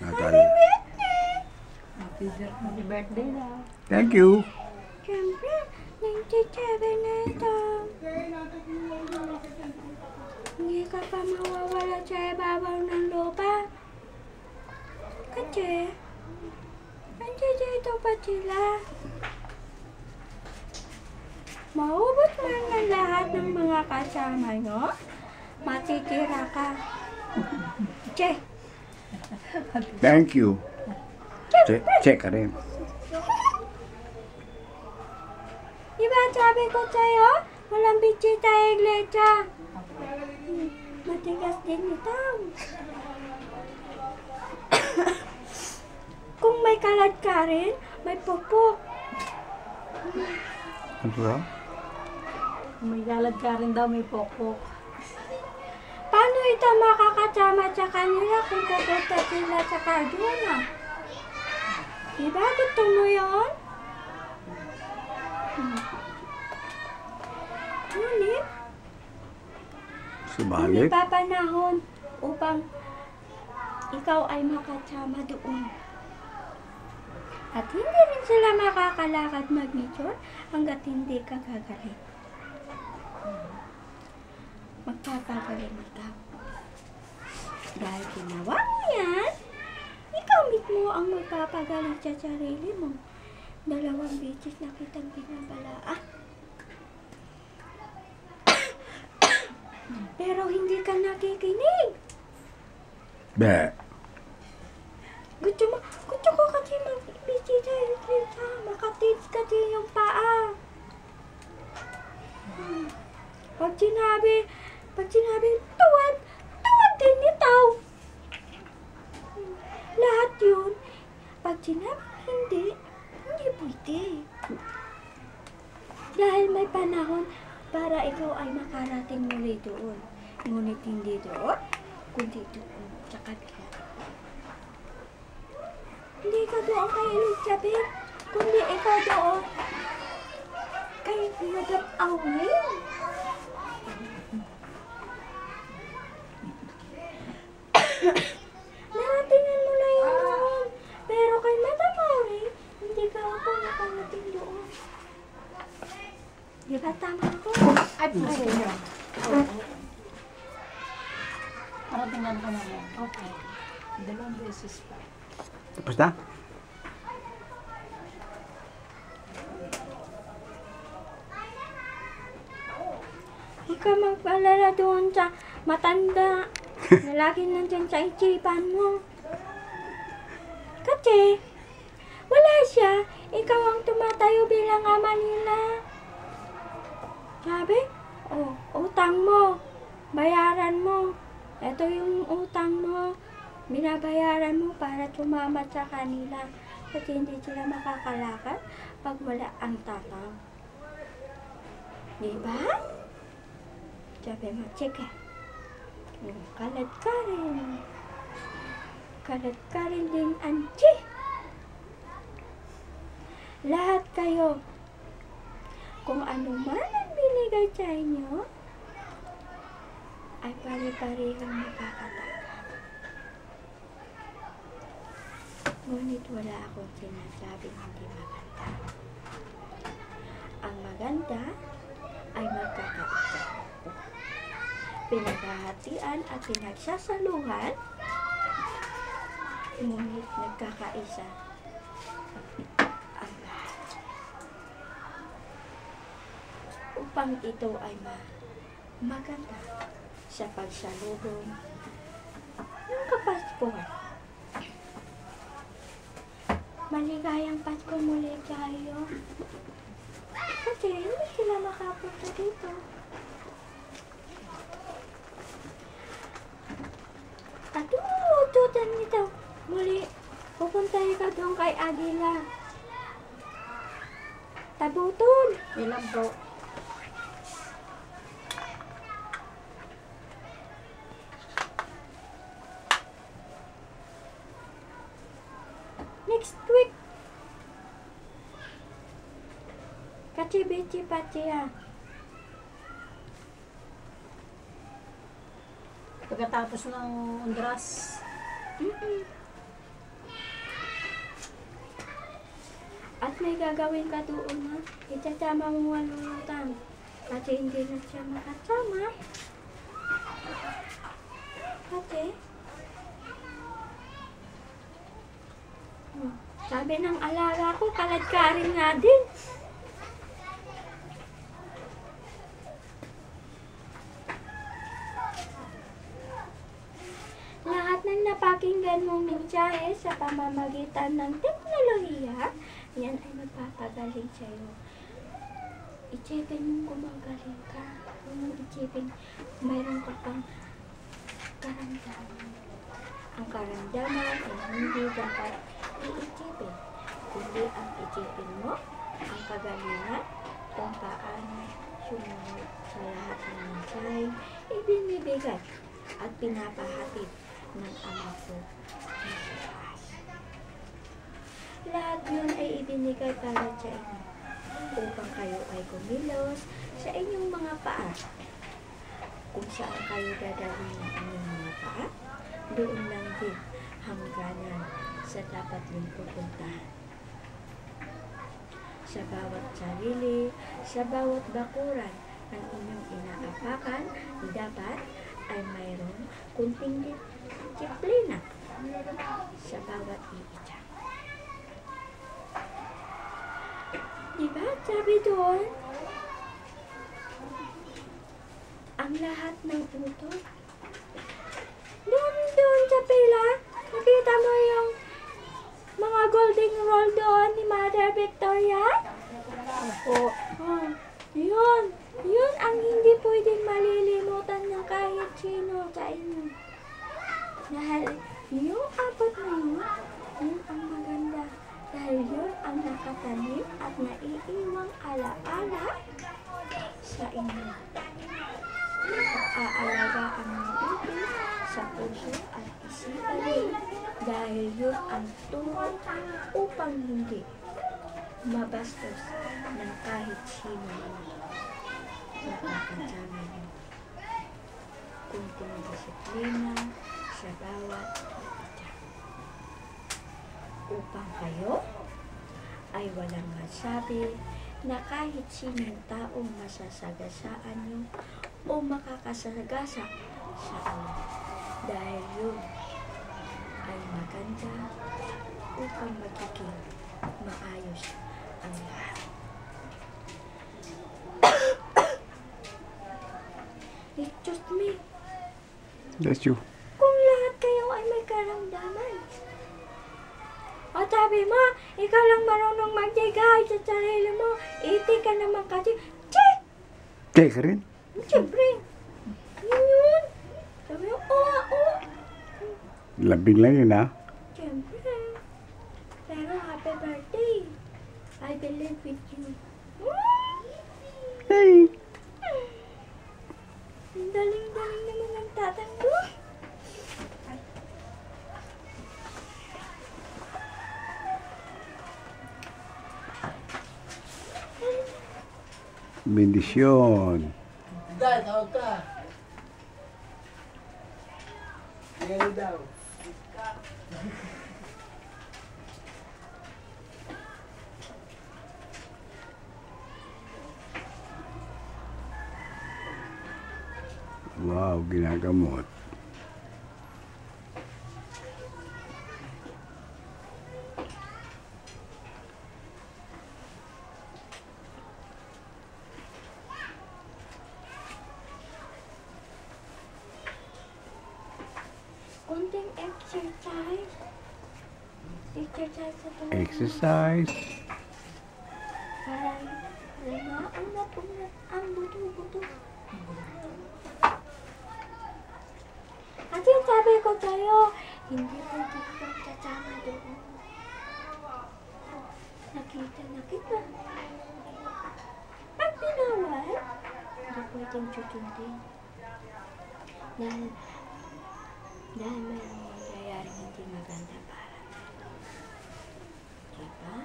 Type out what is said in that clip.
Natal. Happy birthday na. Thank you. Siyempre, 97 na ito. Hindi ka pa mawawala sa ibabaw ng lupa. Kasi, nandito pa sila. Maubos man ng lahat ng mga kasama nyo, matitira ka. Che, Thank you. Check ka rin. diba sabi ko sa'yo, walang bitsita iglesia. Matigas din ito. Kung may kalat ka rin, may pupok. Ano ba? May galad ka rin daw, may pokpok. Paano ito makakasama sa kanila kung pupunta sila sa Cardona? Diba gusto mo yun? Ngunit, hindi Subalik. pa panahon upang ikaw ay makasama doon. At hindi rin sila makakalakad mag-mission hanggat hindi ka gagaling. Magpapagaling ikaw. Dahil ginawa mo yan, ikaw mismo ang magpapagaling sa sarili mo. 2 beses na kitang binabalaan. Pero hindi ka nakikinig. Be. Gusto ko kasi mag-bisita sa makatids kasi yung paa. Pag sinabi, tuwad din ito. Lahat yun. Pag sinabi hindi pwede. Dahil may panahon para ikaw ay makarating muli doon. Ngunit hindi doon, kundi doon sa kanila. Hindi ka doon kay Elizabeth, kundi ikaw doon kay Madam Aurel. Naratingan mo na yun doon. Pero kay Madam Aurel, hindi ka ako nakarating doon. Di ba tama ko? Ay, puso mo. Paratingan ko na yan. Okay. 2 beses pa. Tapos na? Huwag ka magpalala doon sa matanda na lagi nandyan sa isipan mo. Kasi, wala siya. Ikaw ang tumatayo bilang ama nila. Sabi, utang mo. Bayaran mo. Ito yung utang mo. Binabayaran mo para tumama sa kanila. Kasi hindi sila makakalakad pag wala ang tataw. Diba? Sabi mo, sige. Kalat ka rin. Kalat ka rin din, Anchi. Lahat kayo, kung ano man ang binigay sa inyo, ay pare-parehong makakatanggap. Ngunit wala akong sinasabing hindi maganda. Ang maganda ay magkakaisa. Pinaghahatian at pinagsasaluhan, ngunit nagkakaisa ang lahat. Upang ito ay maganda sa pagsalubong ng Kapaskuhan. Maligayang Pasko muli tayo. Kasi hindi sila makapunta dito. At uututan nito. Muli, pupunta ka doon kay Adila. Tabutol. Ilan po? Next week. Kachi-bichi pachiya. Pagkatapos ng Honduras, may gagawin ka doon ha. Itatama mo ang lulutang. Kasi hindi na siya makasama. Kasi, sabi ng alaga ko, kalad-karin nga din. Lahat ng napakinggan mong mensahe sa pamamagitan ng teknolohiya, yan ay magpapagaling sa'yo. I-checkin mong gumagaling ka. Huwag mong i-checkin, mayroon ka pang karamdaman. Ang karamdaman ay hindi dapat i-checkin. Kundi ang i-checkin mo, ang kagalingan, kung paano sumunod sa lahat ng mensahe, ibinibigay at pinapahatid ng Ama ko na sa taas. Lahat yun ay ibinigay para sa inyo upang kayo ay kumilos sa inyong mga paa. Kung saan kayo dadalhin ng inyong mga paa, doon lang din hangganan sa dapat din pupuntahan. Sa bawat sarili, sa bawat bakuran ng inyong inaapakan, dapat ay mayroong kunting disiplina sa bawat iisa. Diba? Sabi doon, ang lahat ng utot. Doon sa pila, nakita mo yung mga golden roll doon ni Mother Victoria? Opo. Oh, yun ang hindi pwedeng malilimutan ng kahit sino sa inyo. Dahil yung apat na yun ang maganda. Dahil yun ang nakatanim at naiiwang alaala sa inyo. Aalagaan ng ibig sa puso at isipan dahil yun ang tulong upang hindi mabastos ng kahit sino na nakakasama nyo. Kunting disiplina sa bawat isa. Upang kayo ay walang masabi na kahit sinong taong masasagasaan nyo o makakasagasa sa inyo. Dahil yun ay maganda upang magiging maayos ang lahat. Excuse me. That's you. Kung lahat kayo ay may karamdaman. O sabi mo, ikaw lang marunong magbigay sa sarili mo. Iti ka naman kasi. Check! Check ka rin? Siyempre. Yun. Sabi mo, oo. Labing lang yun, ha? Siyempre. Pero happy birthday. I believe with you. Hey! Ang daling-daling naman ng tatang ko. Bendisyon. Dad, tawag ka. Ngayon daw. Wow, ginagamot. Kunting exercise. Exercise sa tulong. Exercise. Para maunat-unat ang buto-buto. Kasi sabi ko sa'yo, hindi pwede kang kasama doon. Nakita na kita. Pag binawal, hindi pwedeng susundin. Dahil mayroong mangyayaring hindi maganda para sa'yo. Diba?